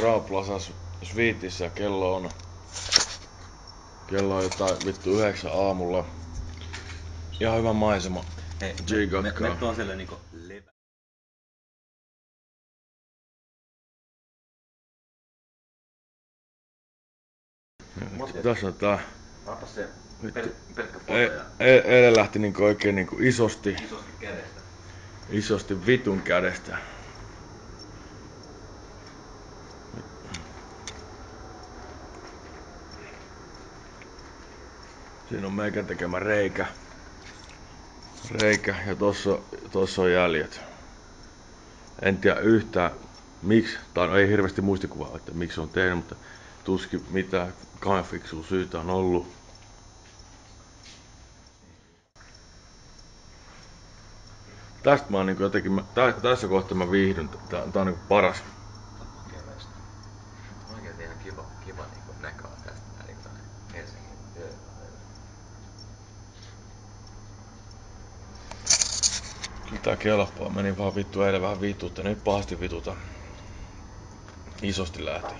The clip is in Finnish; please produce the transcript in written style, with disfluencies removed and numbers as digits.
Crowd Plaza Suitessa ja kello on jotain vittu 9 aamulla. Ihan hyvä maisema. Hei, me tuon siellä niinku levä. Tässä on tää. Ota se pelkkä foto ja Eilen lähti niinku oikein niinku isosti kädestä. Isosti vitun kädestä. Siinä on meikän tekemä reikä ja tossa on jäljet. En tiedä yhtään miksi, tai no ei hirveästi muistikuvaa, että miksi on tehnyt, mutta tuskin mitään fiksua syytä on ollut. Tästä mä oon niinku jotenkin, tässä kohtaa mä viihdyn, tää on niinku paras. Keväistä. Oikeesti ihan kiva niinku näkö on tästä näin niinku tänne Helsingin yöllä. Kyllä tää kelpaa, meni vaan vittu eilen vähän vituutta, nyt pahasti vituta. Isosti lähti.